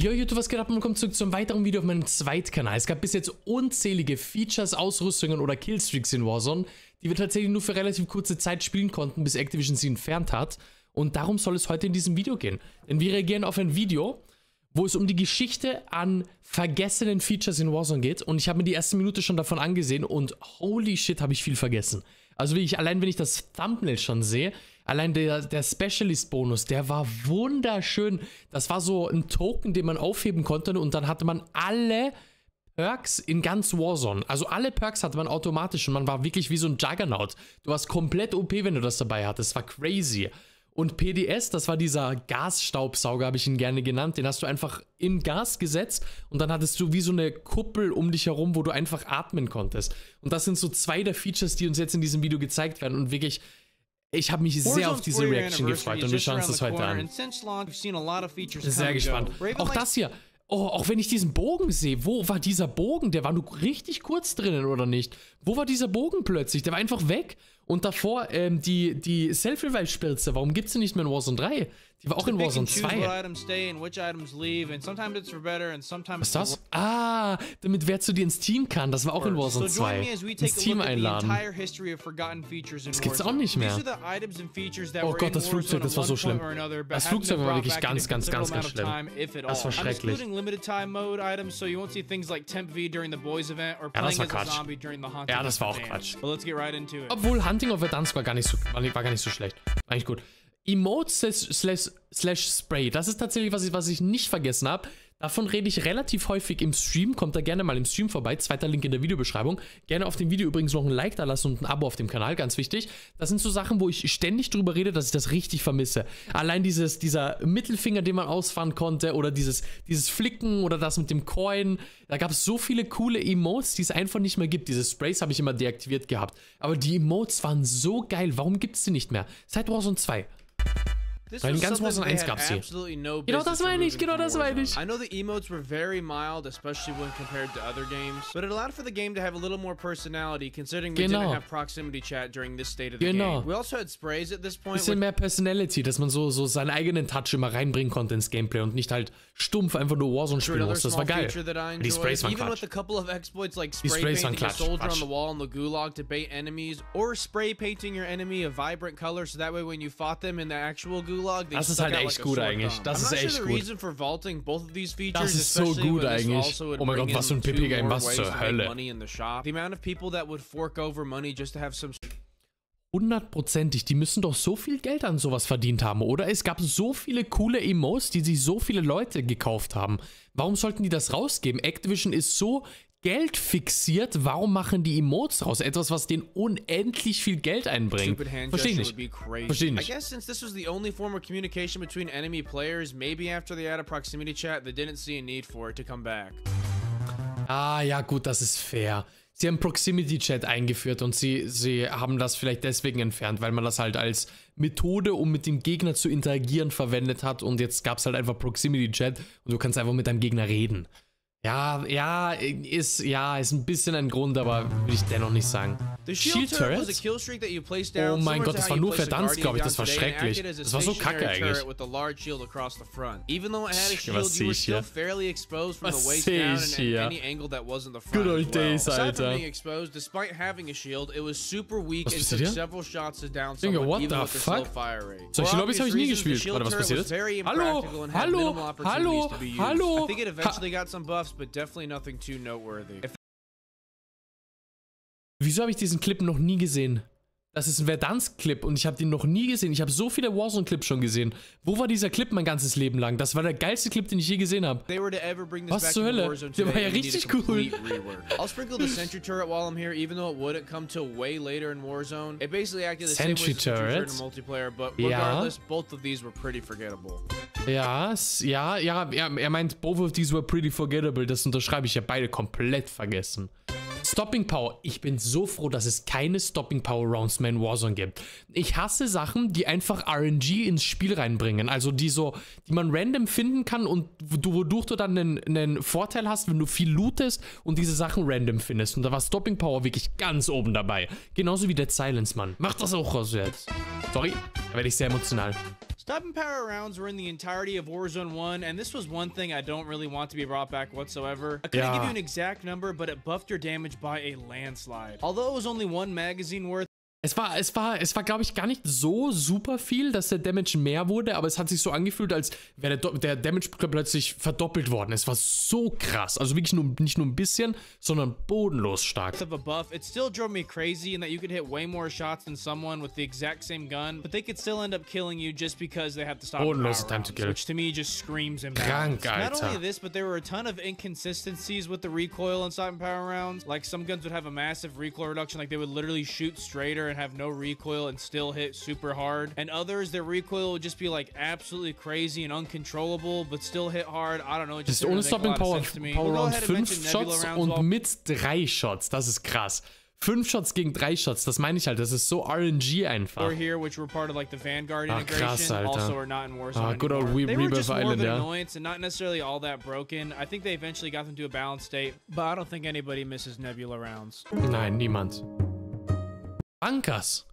Yo YouTube, was geht ab und willkommen zurück zu einem weiteren Video auf meinem Zweitkanal. Es gab bis jetzt unzählige Features, Ausrüstungen oder Killstreaks in Warzone, die wir tatsächlich nur für relativ kurze Zeit spielen konnten, bis Activision sie entfernt hat. Und darum soll es heute in diesem Video gehen. Denn wir reagieren auf ein Video, wo es um die Geschichte an vergessenen Features in Warzone geht. Und ich habe mir die erste Minute schon davon angesehen und holy shit, habe ich viel vergessen. Also wie allein wenn ich das Thumbnail schon sehe, allein der Specialist-Bonus, der war wunderschön. Das war so ein Token, den man aufheben konnte und dann hatte man alle Perks in ganz Warzone. Also alle Perks hatte man automatisch und man war wirklich wie so ein Juggernaut. Du warst komplett OP, wenn du das dabei hattest. Das war crazy. Und PDS, das war dieser Gasstaubsauger, habe ich ihn gerne genannt. Den hast du einfach in Gas gesetzt und dann hattest du wie so eine Kuppel um dich herum, wo du einfach atmen konntest. Und das sind so zwei der Features, die uns jetzt in diesem Video gezeigt werden. Und wirklich, ich habe mich sehr auf diese Reaction gefreut und wir schauen uns das heute an. Sehr gespannt. Auch das hier. Oh, auch wenn ich diesen Bogen sehe, wo war dieser Bogen? Der war nur richtig kurz drinnen, oder nicht? Wo war dieser Bogen plötzlich? Der war einfach weg. Und davor die Self-Revive-Spritze, warum gibt es die nicht mehr in Warzone 3? Die war auch in Warzone 2. Was ist das? Ah, damit wer zu dir ins Team kann. Das war auch in Warzone 2. Ins Team einladen. Das gibt's auch nicht mehr. Oh Gott, das Flugzeug, das war so schlimm. Das Flugzeug war wirklich ganz schlimm. Das war schrecklich. Ja, das war Quatsch. Ja, das war auch Quatsch. Obwohl Hunting of Verdansk war gar nicht so schlecht. Eigentlich gut. Emotes slash Spray, das ist tatsächlich was ich nicht vergessen habe. Davon rede ich relativ häufig im Stream. Kommt da gerne mal im Stream vorbei. Zweiter Link in der Videobeschreibung. Gerne auf dem Video übrigens noch ein Like da lassen und ein Abo auf dem Kanal, ganz wichtig. Das sind so Sachen, wo ich ständig drüber rede, dass ich das richtig vermisse. Allein dieser Mittelfinger, den man ausfahren konnte, oder dieses Flicken oder das mit dem Coin. Da gab es so viele coole Emotes, die es einfach nicht mehr gibt. Diese Sprays habe ich immer deaktiviert gehabt. Aber die Emotes waren so geil. Warum gibt es die nicht mehr? Seit Warzone 2. Weil in ganz Warzone 1 gab es sie. Genau das meine ich, genau das meine ich. I know the emotes were very mild, especially when compared to other games, but it allowed for the game to have a little more personality, considering we didn't have proximity chat during this state of the game. We also had sprays at this point. Bisschen mehr Personality, dass man so seinen eigenen Touch immer reinbringen konnte ins Gameplay und nicht halt stumpf einfach nur Warzone spielen muss. Das war geil. Die Sprays waren Quatsch. Die Sprays waren Quatsch. Spray painting your enemy a vibrant color so that way when you fought them in the actual gulag, das ist halt echt gut eigentlich. Das ist echt gut. Das ist so gut eigentlich. Oh mein Gott, was für ein Pipi-Game, was zur Hölle. 100%ig, die müssen doch so viel Geld an sowas verdient haben, oder? Es gab so viele coole Emotes, die sich so viele Leute gekauft haben. Warum sollten die das rausgeben? Activision ist so Geld fixiert, warum machen die Emotes raus? Etwas, was denen unendlich viel Geld einbringt. Verstehe nicht. Verstehe nicht. I guess since this was the only form of communication between enemy players, maybe after they added proximity chat, they didn't see a need for it to come back. Ah, ja gut, das ist fair. Sie haben Proximity Chat eingeführt und sie haben das vielleicht deswegen entfernt, weil man das halt als Methode, um mit dem Gegner zu interagieren, verwendet hat und jetzt gab es halt einfach Proximity Chat und du kannst einfach mit deinem Gegner reden. Ja, ist ein bisschen ein Grund, aber will ich dennoch nicht sagen. Shield Turret? Oh mein Gott, das war nur Verdansk, glaube ich, das war schrecklich. Das war so kacke eigentlich. Was sehe ich hier? Was sehe ich hier? Good old days, Alter. Was passiert hier? Junge, what the fuck? Solche Lobbys habe ich nie gespielt. Warte, was passiert jetzt? Hallo? But definitely nothing too noteworthy. Wieso habe ich diesen Clip noch nie gesehen? Das ist ein Verdansk-Clip und ich habe den noch nie gesehen. Ich habe so viele Warzone-Clips schon gesehen. Wo war dieser Clip mein ganzes Leben lang? Das war der geilste Clip, den ich je gesehen habe. Was zur Hölle? Der war ja richtig cool. I'll sprinkle the sentry turret while I'm here, even though it wouldn't come till way later in Warzone. It basically acted the same way as the sentry turret in multiplayer, but regardless, both of these were pretty forgettable. Ja, er meint, both of these were pretty forgettable. Das unterschreibe ich ja beide komplett vergessen. Stopping Power. Ich bin so froh, dass es keine Stopping Power Rounds mehr in Warzone gibt. Ich hasse Sachen, die einfach RNG ins Spiel reinbringen. Also die man random finden kann und wodurch du dann einen Vorteil hast, wenn du viel lootest und diese Sachen random findest. Und da war Stopping Power wirklich ganz oben dabei. Genauso wie der Silence, Mann. Mach das auch raus jetzt. Sorry, da werde ich sehr emotional. Stop and power rounds were in the entirety of Warzone 1, and this was one thing I don't really want to be brought back whatsoever. I couldn't give you an exact number, but it buffed your damage by a landslide. Although it was only one magazine worth. Es war, glaube ich, gar nicht so super viel, dass der Damage mehr wurde, aber es hat sich so angefühlt, als wäre der Damage plötzlich verdoppelt worden. Es war so krass. Also wirklich nicht nur ein bisschen, sondern bodenlos stark. Of a buff, it still drove me crazy in that you could hit way more shots than someone with the exact same gun, but they could still end up killing you just because they have to stop bodenlose time to kill, which to me just screams imbalance. Krank, Alter. Not only this, but there were a ton of inconsistencies with the recoil in stop and power rounds. Like some guns would have a massive recoil reduction, like they would literally shoot straighter and have no recoil and still hit super hard, and others their recoil would just be like absolutely crazy and uncontrollable but still hit hard. I don't know, just ohne Stopping Power Round 5 Shots und mit 3 Shots, das ist krass. 5 Shots gegen 3 Shots, das meine ich halt, das ist so RNG einfach. Or here, which were part of like the Vanguard integration, krass, Alter. Also are not in Warzone good old Rebirth Island, ja. Annoyance and not necessarily all that broken. I think they eventually got them to a balanced state, but I don't think anybody misses Nebula rounds. Nein, niemand. Bunkers.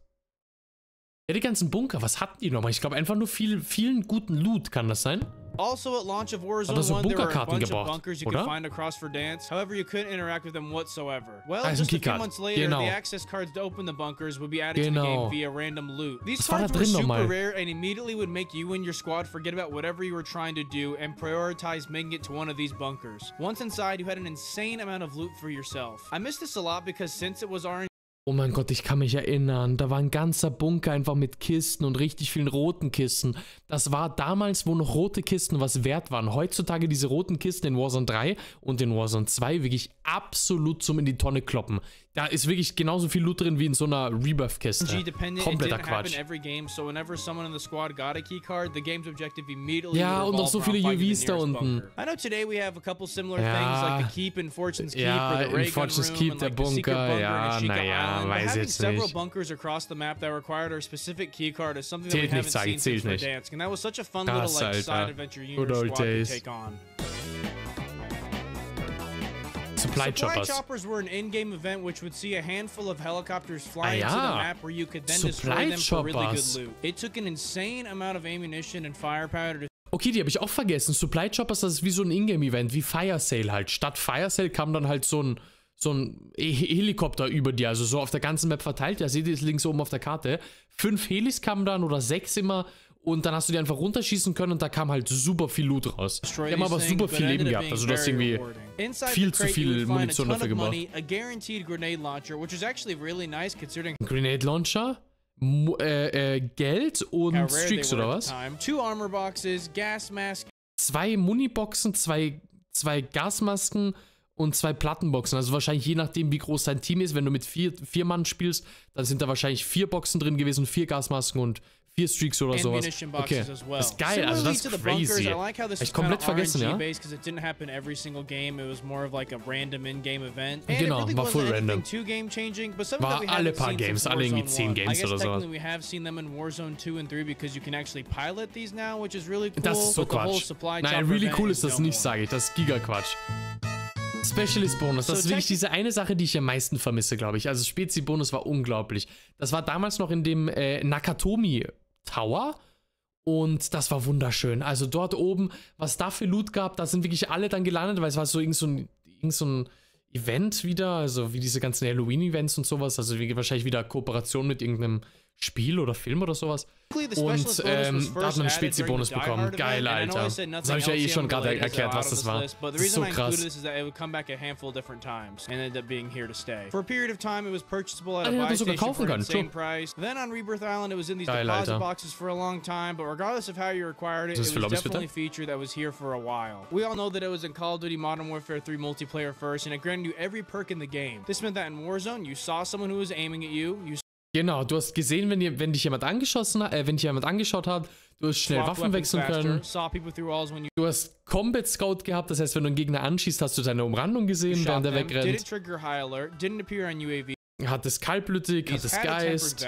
Ja, die ganzen Bunker, was hatten die nochmal? Ich glaube einfach nur vielen guten Loot, kann das sein? Also at launch of Warzone 1, there were a bunch of bunkers you could find across Verdansk. However, you couldn't interact with them whatsoever. Well, just a few months later, the access cards to open the bunkers would be added to the game via random loot. These cards were super rare and immediately would make you and your squad forget about whatever you were trying to do and prioritize making it to one of these bunkers. Once inside, you had an insane amount of loot for yourself. I miss this a lot because since it was RNG. Oh mein Gott, ich kann mich erinnern, da war ein ganzer Bunker einfach mit Kisten und richtig vielen roten Kisten. Das war damals, wo noch rote Kisten was wert waren. Heutzutage diese roten Kisten in Warzone 3 und in Warzone 2 wirklich absolut zum in die Tonne kloppen. Da ist wirklich genauso viel Loot drin wie in so einer Rebirth-Kiste. Kompletter Quatsch. Ja, und noch so viele UVs da unten. Ja, in Fortune's Keep der Bunker, ja, naja, weiß jetzt nicht. Zählt nicht, sage ich, zählt nicht. Krass, Alter. Good old days. Supply Choppers were an in-game event which would see a handful of helicopters fly into the map where you could then destroy them for really good loot. It took an insane amount of ammunition and firepower to. Okay, die habe ich auch vergessen. Supply Choppers, das ist wie so ein Ingame-Event, wie Fire Sale halt. Statt Fire Sale kam dann halt so ein Helikopter über dir, also so auf der ganzen Map verteilt. Ja, seht ihr es links oben auf der Karte. 5 Helis kamen dann oder 6 immer. Und dann hast du die einfach runterschießen können und da kam halt super viel Loot raus. Die haben aber super viel Leben gehabt. Also du hast irgendwie viel zu viel Munition dafür gebraucht. Grenade Launcher? Geld und Streaks oder was? 2 Muniboxen, 2 Gasmasken und 2 Plattenboxen. Also wahrscheinlich je nachdem, wie groß dein Team ist. Wenn du mit 4 Mann spielst, dann sind da wahrscheinlich 4 Boxen drin gewesen, 4 Gasmasken und 4 Streaks oder sowas. Okay, das ist geil, also das ist crazy. Ich komplett vergessen, ja? Genau, war full random. War alle paar Games, alle irgendwie 10 Games oder sowas. Das ist so Quatsch. Nein, really cool ist das nicht, sage ich. Das ist Giga-Quatsch. Specialist Bonus, das ist wirklich diese eine Sache, die ich am meisten vermisse, glaube ich. Also Spezi Bonus war unglaublich. Das war damals noch in dem Nakatomi Tower und das war wunderschön. Also dort oben, was da für Loot gab, da sind wirklich alle dann gelandet, weil es war so irgend so ein Event wieder, also wie diese ganzen Halloween-Events und sowas, also wahrscheinlich wieder Kooperation mit irgendeinem Spiel oder Film oder sowas. Und da hat man einen Spezi-Bonus bekommen. Geil, Alter. Das habe ich ja eh schon gerade erklärt, was das war. Das ist so krass. Den hätte man sogar kaufen können. Geil, Alter. Das ist für Lobbys bitte? We all know that it was in Call of Duty Modern Warfare 3 multiplayer first, and it granted you every perk in the game. This meant that in Warzone, you saw someone who was aiming at you. Genau, du hast gesehen, wenn dich jemand angeschaut hat, du hast schnell Waffen wechseln können. Du hast Combat Scout gehabt, das heißt, wenn du einen Gegner anschießt, hast du seine Umrandung gesehen, während er wegrennt. Hattest kaltblütig, hattest Geist,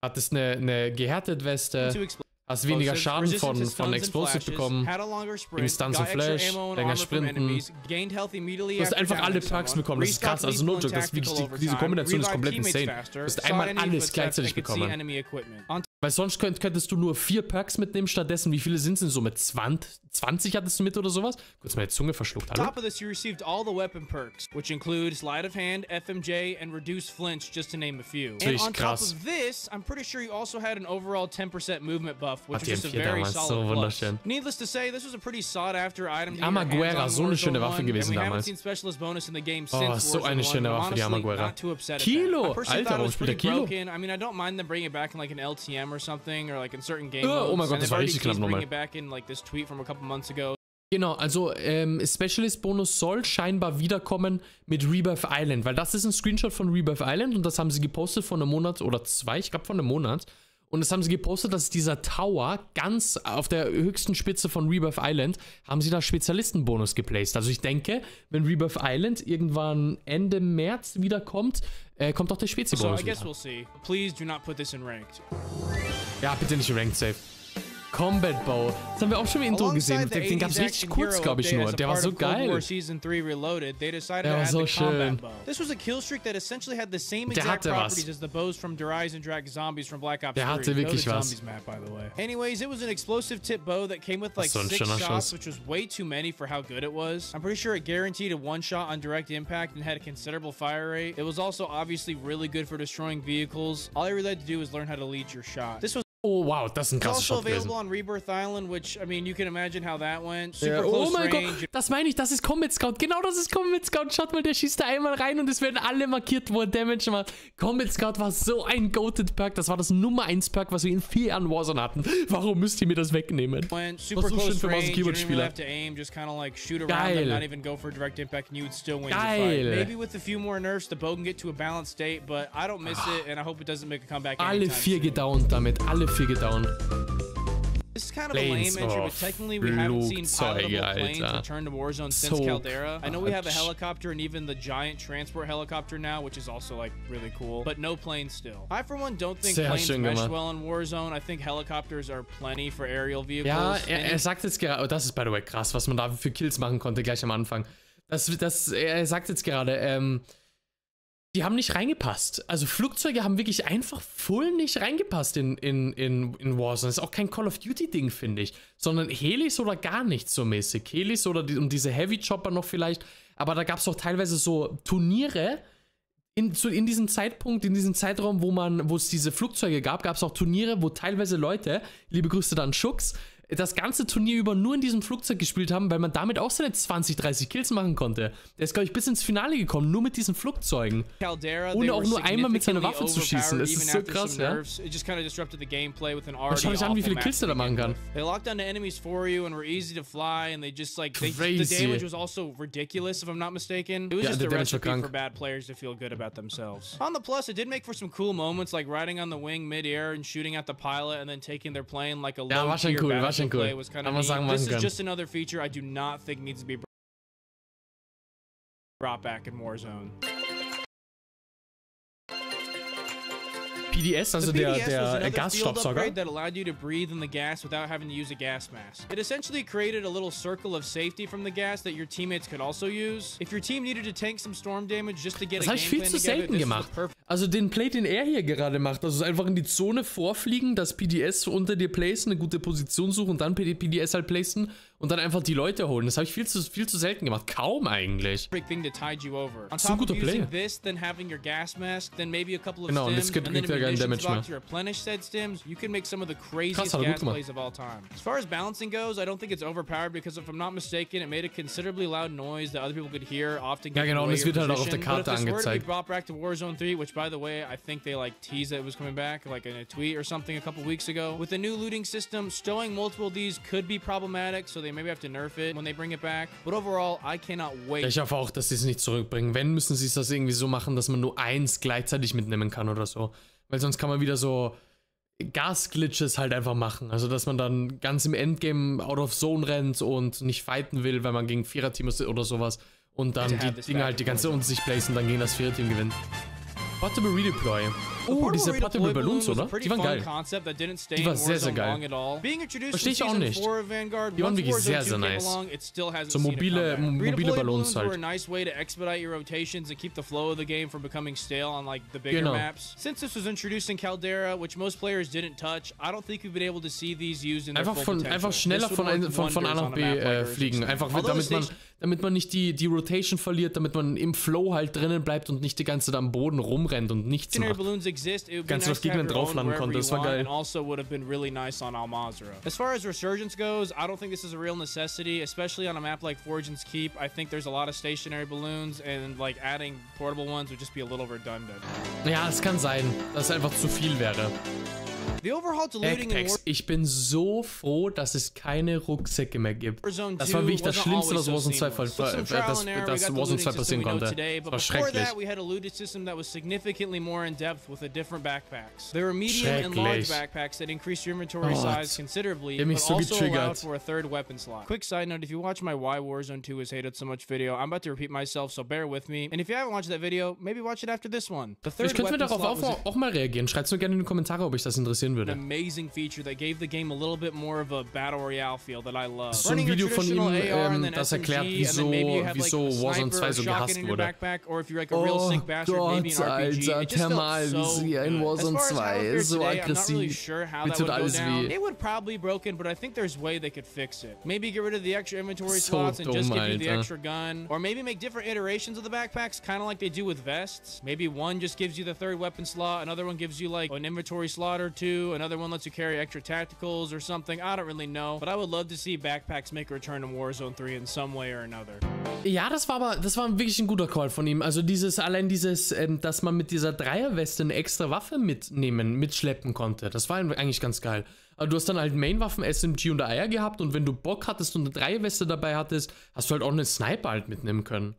hattest eine gehärtete Weste. Hast weniger Schaden von Explosive bekommen, Stunts und Flash, länger Sprinten. Du hast einfach alle Perks bekommen, das ist krass, also no joke, das ist wirklich, diese Kombination ist komplett insane. Du hast einmal alles gleichzeitig bekommen. Weil sonst könntest du nur 4 Perks mitnehmen, stattdessen, wie viele sind es denn so mit 20 hattest du mit oder sowas? Kurz meine Zunge verschluckt, hallo? On top of this, you received all the weapon perks, which include Sleight of Hand, FMJ, and Reduced Flinch, just to name a few. And on top of this, I'm pretty sure you also had an overall 10% movement buff, which is just a very solid plus. Needless to say, this was a pretty sought-after item. Die Amaguera, so eine schöne Waffe gewesen damals. Oh, so eine schöne Waffe, die Amaguera. Kilo! Alter, warum spielt der Kilo? I mean, I don't mind them bringing it back in like an LTM or something, or like in certain game modes. Oh mein Gott, das war richtig knapp nochmal. Genau, also Specialist-Bonus soll scheinbar wiederkommen mit Rebirth Island, weil das ist ein Screenshot von Rebirth Island und das haben sie gepostet vor einem Monat oder 2, ich glaube vor einem Monat. Und das haben sie gepostet, dass dieser Tower ganz auf der höchsten Spitze von Rebirth Island, haben sie da Spezialistenbonus geplaced. Also ich denke, wenn Rebirth Island irgendwann Ende März wiederkommt, kommt auch der Spezi-Bonus wieder. Ja, bitte nicht in Ranked, safe. Combat Bow. Das haben wir auch schon im Intro gesehen. Den gab es richtig kurz, glaube ich, nur. Der war so geil. Der war so schön. Der hatte was. Der hatte wirklich was. Anyways, it was an explosive tip bow that came with like 6 shots, which was way too many for how good it was. I'm pretty sure it guaranteed a 1-shot on direct impact and had a considerable fire rate. It was also obviously really good for destroying vehicles. All you really had to do was learn how to lead your shot. This was oh wow, das ist ein krasser Shot gewesen. On Rebirth Island, which I mean, you can imagine how that went. Super close oh mein range. Gott, das meine ich, das ist Combat Scout. Genau, das ist Combat Scout. Schaut mal, der schießt da einmal rein und es werden alle markiert, wo er Damage macht. Combat Scout war so ein goated Perk. Das war das Nummer 1 Perk, was wir in 4 Jahren Warzone hatten. Warum müsst ihr mir das wegnehmen? Das ist so schön für Maus-Keyboard-Spieler. Geil. Geil. Maybe with a few more nerfs, the bow can get to a balanced state, but I don't miss it and I hope it doesn't make a comeback. Alle 4 gedownt damit, alle 4 gedownt. This is kind of a lame entry, but technically we haven't seen pilotable planes return to Warzone since Caldera. I know we have a helicopter and even the giant transport helicopter now, which is also like really cool, but no planes still. I for one don't think planes mesh well in Warzone. I think helicopters are plenty for aerial vehicles. Ja, er sagt jetzt gerade, oh, das ist by the way krass, was man da für Kills machen konnte gleich am Anfang. Er sagt jetzt gerade, die haben nicht reingepasst. Also Flugzeuge haben wirklich einfach voll nicht reingepasst in Warzone. Das ist auch kein Call of Duty Ding, finde ich. Sondern Helis oder gar nicht so mäßig. Helis oder und diese Heavy Chopper noch vielleicht. Aber da gab es auch teilweise so Turniere. In diesem Zeitpunkt, in diesem Zeitraum, wo es diese Flugzeuge gab, gab es auch Turniere, wo teilweise Leute, liebe Grüße dann Schux, das ganze Turnier über nur in diesem Flugzeug gespielt haben, weil man damit auch seine 20, 30 Kills machen konnte. Der ist, glaube ich, bis ins Finale gekommen, nur mit diesen Flugzeugen. Ohne auch nur einmal mit seiner Waffe zu schießen. Das ist so krass, ja. Schau dich an, wie viele Kills der da machen kann. Crazy. Ja, der Damage war krank. On the plus, it did make for some cool moments, like riding on the wing mid-air and shooting at the pilot and then taking their plane like a low-tier battle play was kind of neat. This is just another feature I do not think needs to be brought back in Warzone. PDS, also der Gasstaubsauger. That allowed you to breathe in the gas without having to use a gas mask. It essentially created a little circle of safety from the gas that your teammates could also use. If your team needed to tank some storm damage just to get a game plan together, das habe ich viel zu selten gemacht. Also den Play, den er hier gerade macht, also einfach in die Zone vorfliegen, das PDS unter dir placen, eine gute Position suchen und dann PDS halt placen und dann einfach die Leute holen. Das habe ich viel zu selten gemacht. Kaum eigentlich. Das ist ein guter Play. Genau, und jetzt kriegt er keinen Damage mehr. Krass, hat er gut gemacht. As far as balancing goes, I don't think it's overpowered because if I'm not mistaken, it made a considerably loud noise that other people could hear, often ja, genau, und es wird halt auch auf der Karte angezeigt. By the way, I think they like teased that it was coming back, like in a tweet or something a couple weeks ago. With the new looting system, stowing multiple of these could be problematic, so they maybe have to nerf it when they bring it back. But overall, I cannot wait. Ich hoffe auch, dass sie es nicht zurückbringen. Wenn, müssen sie es das irgendwie so machen, dass man nur eins gleichzeitig mitnehmen kann oder so. Weil sonst kann man wieder so Gas-Glitches halt einfach machen. Also, dass man dann ganz im Endgame out of zone rennt und nicht fighten will, weil man gegen Vierer-Team ist oder sowas. Und dann die Dinge halt die ganze unter sich placen, dann gegen das Vierer-Team gewinnt. Portable Redeploy. Oh, diese Portable Balloons, oder? Die waren geil. Die war sehr, sehr geil. Verstehe ich auch nicht. Die waren wirklich sehr, sehr nice. So mobile Ballons halt. Genau. Einfach schneller von A nach B fliegen. Einfach damit man nicht die Rotation verliert, damit man im Flow halt drinnen bleibt und nicht die ganze Zeit am Boden rumrennt und nichts macht. Ganz auf Gegnern drauflanden konnte, das war geil. As far as resurgence goes, I don't think this is a real necessity, especially on a map like V1nKub. I think there's a lot of stationary balloons and like adding portable ones would just be a little redundant. Ja, es kann sein, dass es einfach zu viel wäre. Backpacks. Ich bin so froh, dass es keine Rucksäcke mehr gibt. Das war wirklich das Schlimmste, was Warzone 2 passieren konnte. Das war schrecklich. Der mich so getriggert. Quick side note, if you watch my Why Warzone 2 is hated so much video, I'm about to repeat myself, so bear with me. And if you haven't watched that video, maybe watch it after this one. Ich könnte darauf auch mal reagieren. Schreibt mir gerne in die Kommentare, ob euch das interessieren würde. Amazing feature that gave the game a little bit more of a battle royale feel that I love. So ein Video von ihm, das erklärt, wieso Warzone 2 so gehasst wurde. Oh Gott, Alter, Thermalvisier in Warzone 2, so aggressiv. Mir tut alles weh. It would probably be broken, but I think there's a way they could fix it. Maybe get rid of the extra inventory slots and just give you the extra gun, or maybe make different iterations of the backpacks, kind of like they do with vests. Maybe one just gives you the third weapon slot, another one gives you like an inventory slot or two, another one lets you carry extra tacticals or something. I don't really know, but I would love to see backpacks make a return in Warzone 3 in some way or another. Ja, das war wirklich ein guter Call von ihm. Also allein dieses, dass man mit dieser Dreierweste eine extra Waffe mitschleppen konnte. Das war eigentlich ganz geil. Aber du hast dann halt Mainwaffen, SMG und Eier gehabt und wenn du Bock hattest und eine Dreierweste dabei hattest, hast du halt auch eine Sniper halt mitnehmen können.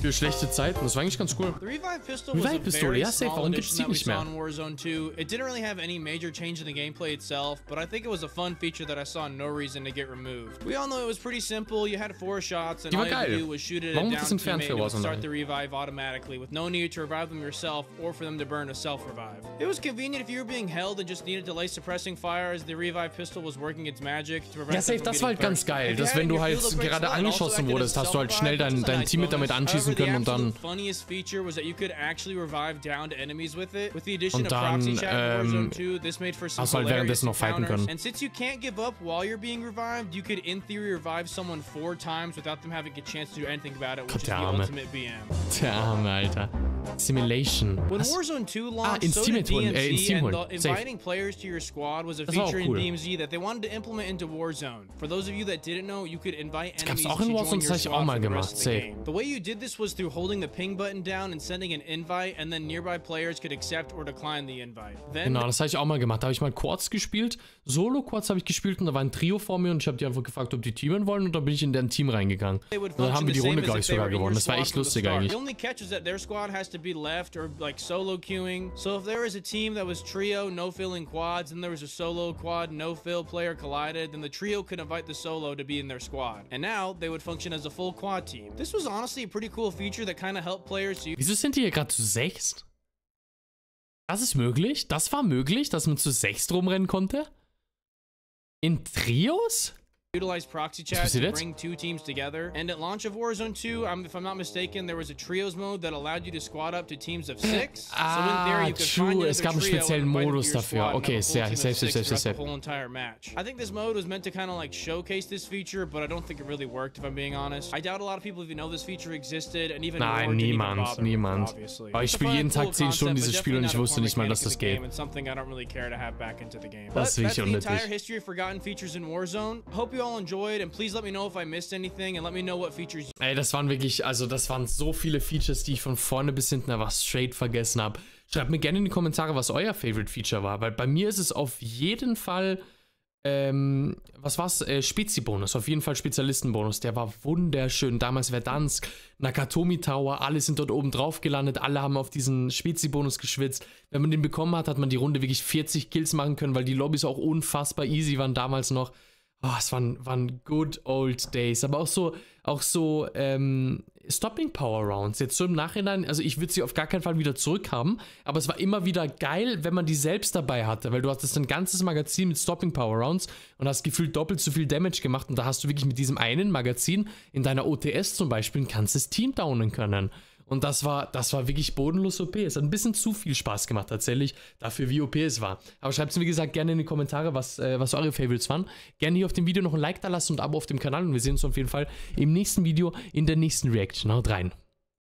Für schlechte Zeiten, das war eigentlich ganz cool. Revive-Pistole, ja safe, warum gibt's die nicht mehr? It didn't really have any major change in the gameplay itself, but I think it was a fun feature that I saw no reason to get removed. We all know it was pretty simple, you had 4 shots and all you had to do was shoot it at a down teammate and start the revive automatically with no need to revive them yourself or for them to burn a self-revive. It was convenient if you were being held and just needed to lay suppressing fire as the revive pistol was working its magic to prevent. Ja safe, das war halt ganz geil, dass wenn du halt gerade angeschossen wurdest, hast du halt schnell dein Teammate damit anschießen können und dann hast du halt währenddessen noch fighten können. And since you can't give up while you're being revived, you could in theory revive someone 4 times without them having a chance to do anything about it, which is the ultimate BM. Der Arme, Alter. Simulation. When Warzone 2 launched, so did DMZ, and inviting players to your squad was a feature in DMZ that they wanted to implement into Warzone. For those of you that didn't know, you could invite enemies to join your squad for the rest of the game. The way you did this was through holding the ping button down and sending an invite, and then nearby players could accept or decline the invite. Genau, das habe ich auch mal gemacht. Da habe ich mal Quads gespielt. Solo-Quads habe ich gespielt und da war ein Trio vor mir und ich habe die einfach gefragt, ob die teamen wollen und dann bin ich in deren Team reingegangen. Und dann haben wir die Runde, glaube ich, sogar gewonnen. Das war echt lustig eigentlich. The only catch is that their squad has to be left or like solo queuing. So if there was a team that was trio, no-filling quads, and there was a solo quad, no-fill player collided, then the trio could invite the solo to be in their squad. And now they would function as a full quad team. This was honestly a pretty cool feature that kind of helped players to... Wieso sind die hier gerade zu 6? Das ist möglich? Das war möglich, dass man zu 6 rumrennen konnte? In Trios? Utilize proxy chat to bring 2 teams together. And at launch of Warzone 2, if I'm not mistaken, there was a trios mode that allowed you to squad up to teams of 6. So in theory, you could find es gab einen speziellen Modus dafür. Okay, safe. The whole entire match. I think this mode was meant to kind of like showcase this feature, but I don't think it really worked, if I'm being honest. I doubt a lot of people even know this feature existed, and even nein, niemand. Aber ich spiele jeden Tag 10 Stunden dieses Spiel und ich wusste nicht mal, dass das geht. Das ist wirklich unnötig. Enjoyed and please let me know if I missed anything and let me know what features. Ey, das waren wirklich, also das waren so viele Features, die ich von vorne bis hinten einfach straight vergessen habe. Schreibt mir gerne in die Kommentare, was euer Favorite Feature war, weil bei mir ist es auf jeden Fall, was war's? Spezi-Bonus, auf jeden Fall Spezialistenbonus. Der war wunderschön. Damals Verdansk, Nakatomi Tower, alle sind dort oben drauf gelandet, alle haben auf diesen Spezi-Bonus geschwitzt. Wenn man den bekommen hat, hat man die Runde wirklich 40 Kills machen können, weil die Lobbys auch unfassbar easy waren damals noch. Oh, es waren good old days. Aber auch so Stopping Power Rounds. Jetzt so im Nachhinein, also ich würde sie auf gar keinen Fall wieder zurückhaben, aber es war immer wieder geil, wenn man die selbst dabei hatte, weil du hattest ein ganzes Magazin mit Stopping Power Rounds und hast gefühlt doppelt so viel Damage gemacht und da hast du wirklich mit diesem einen Magazin in deiner OTS zum Beispiel ein ganzes Team downen können. Und das war wirklich bodenlos OP. Es hat ein bisschen zu viel Spaß gemacht tatsächlich, dafür wie OP es war. Aber schreibt es mir, wie gesagt, gerne in die Kommentare, was eure Favorites waren. Gerne hier auf dem Video noch ein Like da lassen und ein Abo auf dem Kanal. Und wir sehen uns auf jeden Fall im nächsten Video in der nächsten Reaction. Haut rein.